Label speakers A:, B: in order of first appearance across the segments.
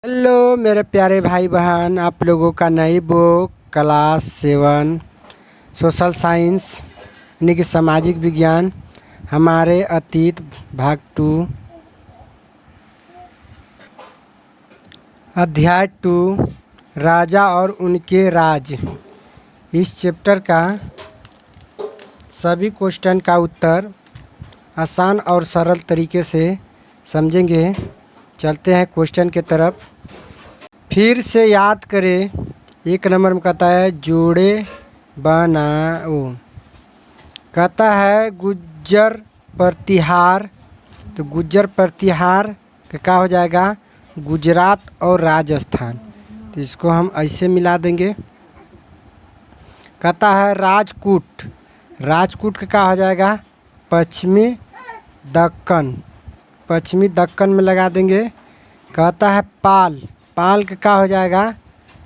A: Hello मेरे प्यारे भाई बहन, आप लोगों का नई बुक क्लास 7 सोशल साइंस यानी कि सामाजिक विज्ञान हमारे अतीत भाग 2 अध्याय 2 राजा और उनके राज। इस चैप्टर का सभी क्वेश्चन का उत्तर आसान और सरल तरीके से समझेंगे। चलते हैं क्वेश्चन के तरफ। फिर से याद करें। 1 नंबर में कहता है जोड़े बनाओ। कहता है गुज्जर प्रतिहार, तो गुज्जर प्रतिहार का क्या हो जाएगा? गुजरात और राजस्थान। तो इसको हम ऐसे मिला देंगे। कहता है राजकूट, राजकूट का क्या हो जाएगा? पश्चिमी दक्कन, पश्चिमी दक्कन में लगा देंगे। कहता है पाल, पाल का क्या हो जाएगा?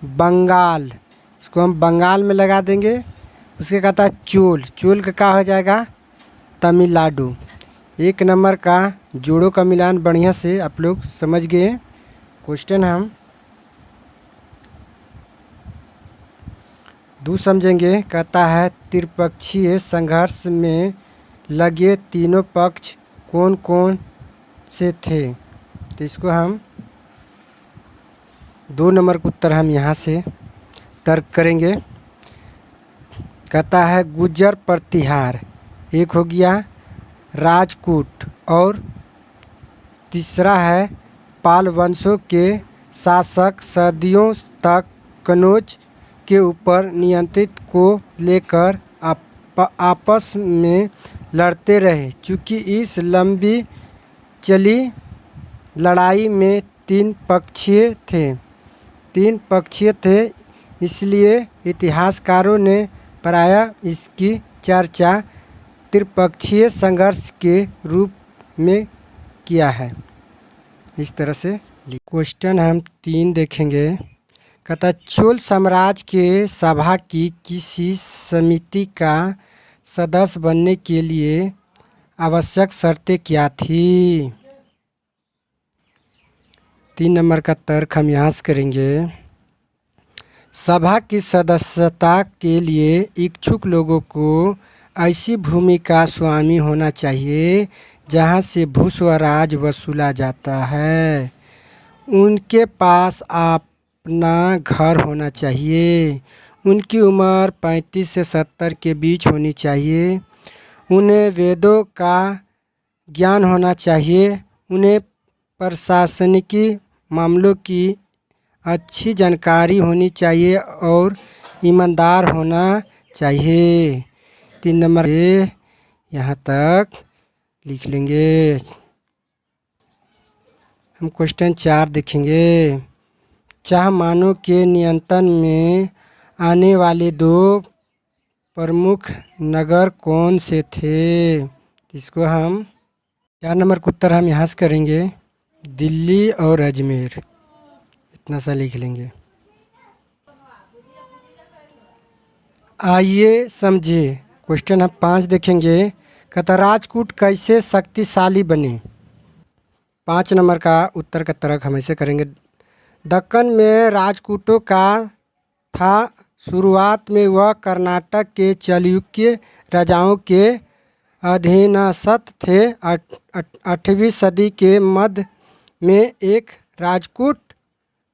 A: बंगाल, इसको हम बंगाल में लगा देंगे। उसके कहता है चोल, चोल का क्या हो जाएगा? तमिलनाडु। 1 नंबर का जोड़ों का मिलान बढ़िया से आप लोग समझ गए। क्वेश्चन हम 2 समझेंगे। कहता है त्रिपक्षीय संघर्ष में लगे तीनों पक्ष कौन कौन से थे? तो इसको हम 2 नंबर का उत्तर हम यहाँ से तर्क करेंगे। कहता है गुज्जर प्रतिहार, एक हो गया राजकूट, और तीसरा है पाल वंशों के शासक सदियों तक कनौज के ऊपर नियंत्रित को लेकर आपस में लड़ते रहे। चूँकि इस लंबी चली लड़ाई में 3 पक्षीय थे, इसलिए इतिहासकारों ने प्रायः इसकी चर्चा त्रिपक्षीय संघर्ष के रूप में किया है। इस तरह से क्वेश्चन हम 3 देखेंगे। कहता चोल साम्राज्य के सभा की किसी समिति का सदस्य बनने के लिए आवश्यक शर्तें क्या थी? 3 नंबर का तर्क हम यहाँ से करेंगे। सभा की सदस्यता के लिए इच्छुक लोगों को ऐसी भूमि का स्वामी होना चाहिए जहाँ से भूस्वराज वसूला जाता है। उनके पास अपना घर होना चाहिए। उनकी उम्र 35 से 70 के बीच होनी चाहिए। उन्हें वेदों का ज्ञान होना चाहिए। उन्हें प्रशासनिक मामलों की अच्छी जानकारी होनी चाहिए और ईमानदार होना चाहिए। 3 नंबर यहाँ तक लिख लेंगे। हम क्वेश्चन 4 देखेंगे। चाह मानव के नियंत्रण में आने वाले 2 प्रमुख नगर कौन से थे? इसको हम 4 नंबर का उत्तर हम यहाँ से करेंगे, दिल्ली और अजमेर। इतना सा लिख लेंगे। आइए समझिए। क्वेश्चन हम 5 देखेंगे। कहता राजकूट कैसे शक्तिशाली बने? 5 नंबर का उत्तर का तर्क हम ऐसे करेंगे। दक्कन में राजकूटों का था। शुरुआत में वह कर्नाटक के चालुक्य राजाओं के अधीनस्थ थे। 8वीं सदी के मध्य में एक राजकूट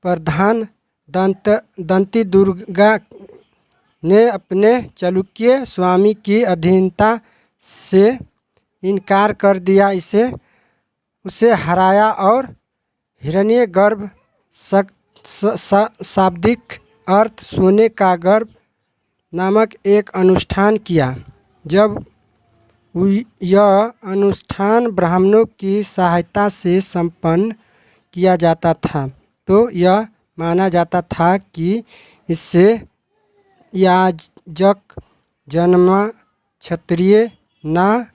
A: प्रधान दंती दुर्गा ने अपने चालुक्य स्वामी की अधीनता से इनकार कर दिया। उसे हराया और हिरण्यगर्भ, शाब्दिक अर्थ सोने का गर्भ, नामक एक अनुष्ठान किया। जब यह अनुष्ठान ब्राह्मणों की सहायता से संपन्न किया जाता था तो यह माना जाता था कि इससे याजक जन्मा क्षत्रिय न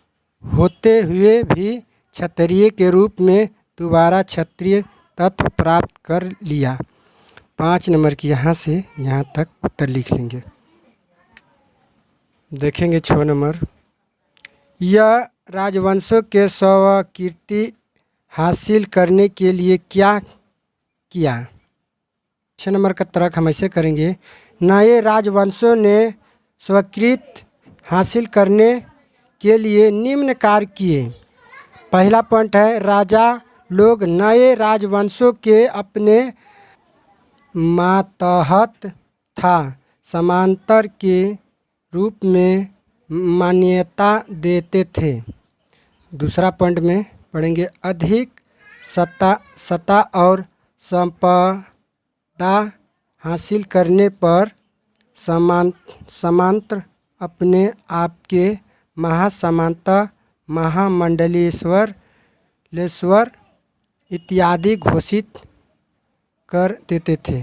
A: होते हुए भी क्षत्रिय के रूप में दोबारा क्षत्रिय तत्व प्राप्त कर लिया। 5 नंबर की यहाँ से यहाँ तक उत्तर लिख लेंगे। देखेंगे 6 नंबर। यह राजवंशों के स्वीकृति हासिल करने के लिए क्या किया? 6 नंबर का तर्क हम ऐसे करेंगे, नए राजवंशों ने स्वीकृत हासिल करने के लिए निम्न कार्य किए। पहला पॉइंट है, राजा लोग नए राजवंशों के अपने मातहत था समांतर के रूप में मान्यता देते थे। दूसरा पॉइंट में पढ़ेंगे, अधिक सत्ता और संपदा हासिल करने पर सामंत अपने आप के महासामंत, महामंडलेश्वर इत्यादि घोषित कर देते थे।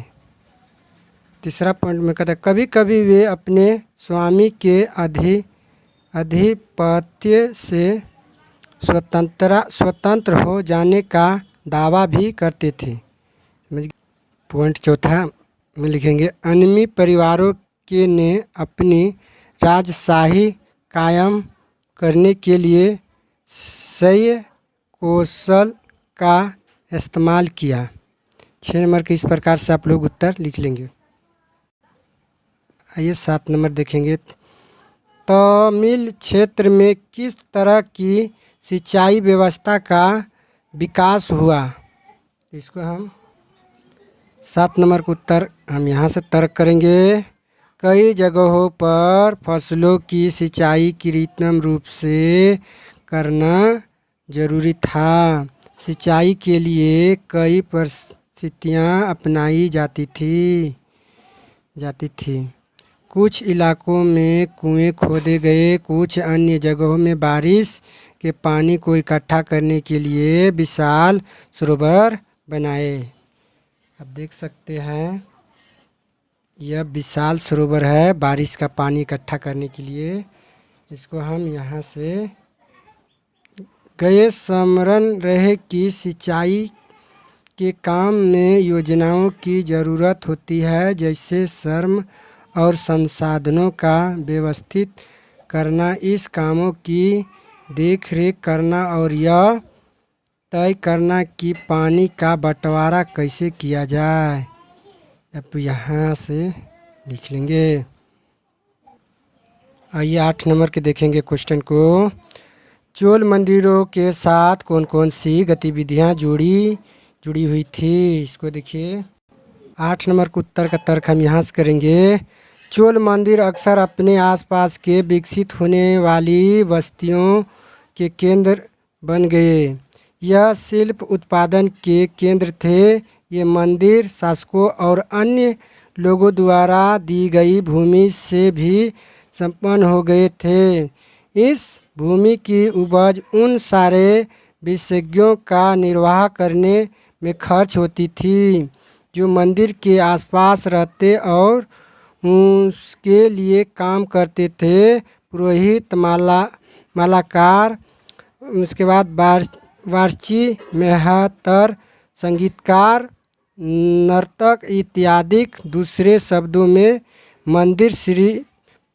A: तीसरा पॉइंट में कहता है, कभी कभी वे अपने स्वामी के आधिपत्य से स्वतंत्र हो जाने का दावा भी करते थे। पॉइंट चौथा में लिखेंगे, अनमी परिवारों के ने अपनी राजशाही कायम करने के लिए सही कौशल का इस्तेमाल किया। 6 नंबर के इस प्रकार से आप लोग उत्तर लिख लेंगे। आइए 7 नंबर देखेंगे, तमिल क्षेत्र में किस तरह की सिंचाई व्यवस्था का विकास हुआ। इसको हम 7 नंबर का उत्तर हम यहाँ से तर्क करेंगे, कई जगहों पर फसलों की सिंचाई कृत्रिम रूप से करना जरूरी था। सिंचाई के लिए कई परिस्थितियाँ अपनाई जाती थी। कुछ इलाकों में कुएं खोदे गए, कुछ अन्य जगहों में बारिश के पानी को इकट्ठा करने के लिए विशाल सरोवर बनाए। आप देख सकते हैं यह विशाल सरोवर है बारिश का पानी इकट्ठा करने के लिए। इसको हम यहाँ से गए स्मरण रहे कि सिंचाई के काम में योजनाओं की ज़रूरत होती है, जैसे श्रम और संसाधनों का व्यवस्थित करना, इस कामों की देखरेख करना और यह तय करना कि पानी का बंटवारा कैसे किया जाए। अब यहाँ से लिख लेंगे। आइए 8 नंबर के देखेंगे क्वेश्चन को, चोल मंदिरों के साथ कौन कौन सी गतिविधियाँ जुड़ी हुई थी। इसको देखिए, 8 नंबर के उत्तर का तर्क हम यहाँ से करेंगे, चोल मंदिर अक्सर अपने आसपास के विकसित होने वाली बस्तियों के केंद्र बन गए। यह शिल्प उत्पादन के केंद्र थे। ये मंदिर शासकों और अन्य लोगों द्वारा दी गई भूमि से भी संपन्न हो गए थे। इस भूमि की उपज उन सारे विशेषज्ञों का निर्वाह करने में खर्च होती थी जो मंदिर के आसपास रहते और उसके लिए काम करते थे। पुरोहित, मालाकार, उसके बाद वारची, मेहतर, संगीतकार, नर्तक इत्यादि। दूसरे शब्दों में मंदिर श्री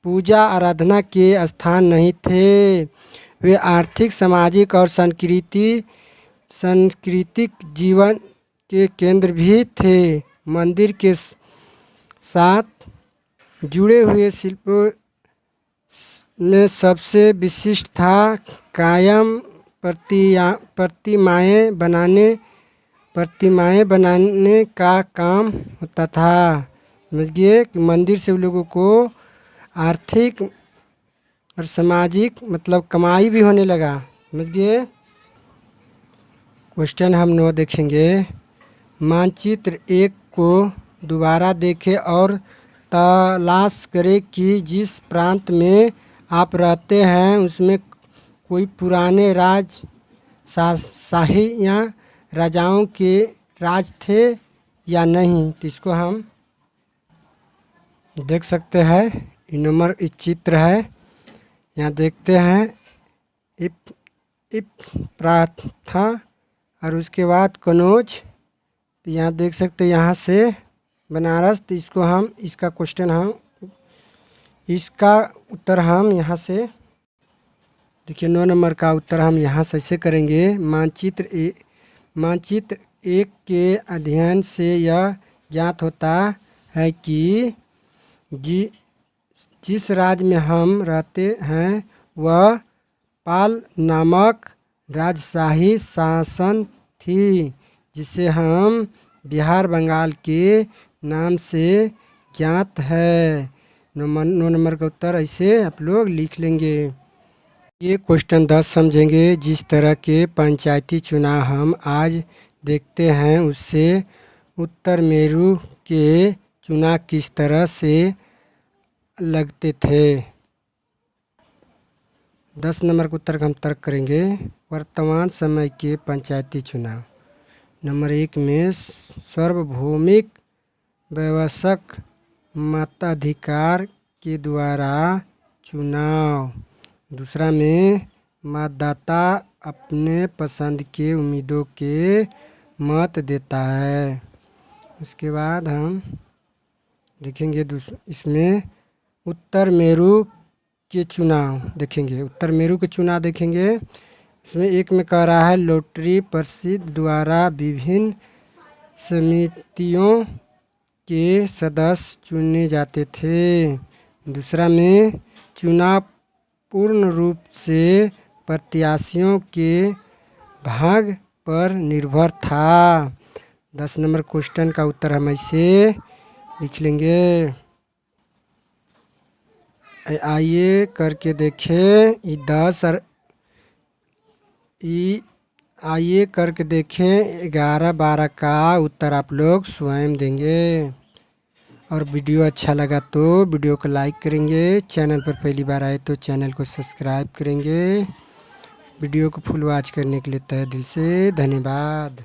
A: पूजा आराधना के स्थान नहीं थे, वे आर्थिक, सामाजिक और सांस्कृतिक जीवन के केंद्र भी थे। मंदिर के साथ जुड़े हुए शिल्पों में सबसे विशिष्ट था कायम प्रतिमाएं बनाने का काम होता था। समझिए कि मंदिर से लोगों को आर्थिक और सामाजिक मतलब कमाई भी होने लगा। समझिए। क्वेश्चन हम 9 देखेंगे, मानचित्र 1 को दोबारा देखें और तलाश करें कि जिस प्रांत में आप रहते हैं उसमें कोई पुराने शाही या राजाओं के राज थे या नहीं। तो इसको हम देख सकते हैं। नंबर इस चित्र है, यहाँ देखते हैं इप प्राथा और उसके बाद कनौज। तो यहाँ देख सकते हैं यहाँ से बनारस। तो इसको हम इसका उत्तर हम यहाँ से देखिए 9 नंबर का उत्तर हम यहाँ से ऐसे करेंगे, मानचित्र 1 के अध्ययन से यह ज्ञात होता है कि जिस राज्य में हम रहते हैं वह पाल नामक राजशाही शासन थी, जिसे हम बिहार बंगाल के नाम से ज्ञात है। 9 नंबर का उत्तर ऐसे आप लोग लिख लेंगे। ये क्वेश्चन 10 समझेंगे। जिस तरह के पंचायती चुनाव हम आज देखते हैं उससे उत्तर मेरू के चुनाव किस तरह से लगते थे। 10 नंबर का उत्तर का हम तर्क करेंगे। वर्तमान समय के पंचायती चुनाव नंबर 1 में सार्वभौमिक वयस्क मताधिकार के द्वारा चुनाव। दूसरा में मतदाता अपने पसंद के उम्मीदों के मत देता है। उसके बाद हम देखेंगे इसमें उत्तर मेरू के चुनाव देखेंगे। उत्तर मेरू के चुनाव देखेंगे। इसमें एक में कह रहा है लॉटरी परिषद द्वारा विभिन्न समितियों के सदस्य चुने जाते थे। दूसरा में चुनाव पूर्ण रूप से प्रत्याशियों के भाग पर निर्भर था। 10 नंबर क्वेश्चन का उत्तर हम ऐसे लिख लेंगे। आइए करके देखें 10 और आइए करके देखें 11 12 का उत्तर आप लोग स्वयं देंगे। और वीडियो अच्छा लगा तो वीडियो को लाइक करेंगे। चैनल पर पहली बार आए तो चैनल को सब्सक्राइब करेंगे। वीडियो को फुल वॉच करने के लिए तहे दिल से धन्यवाद।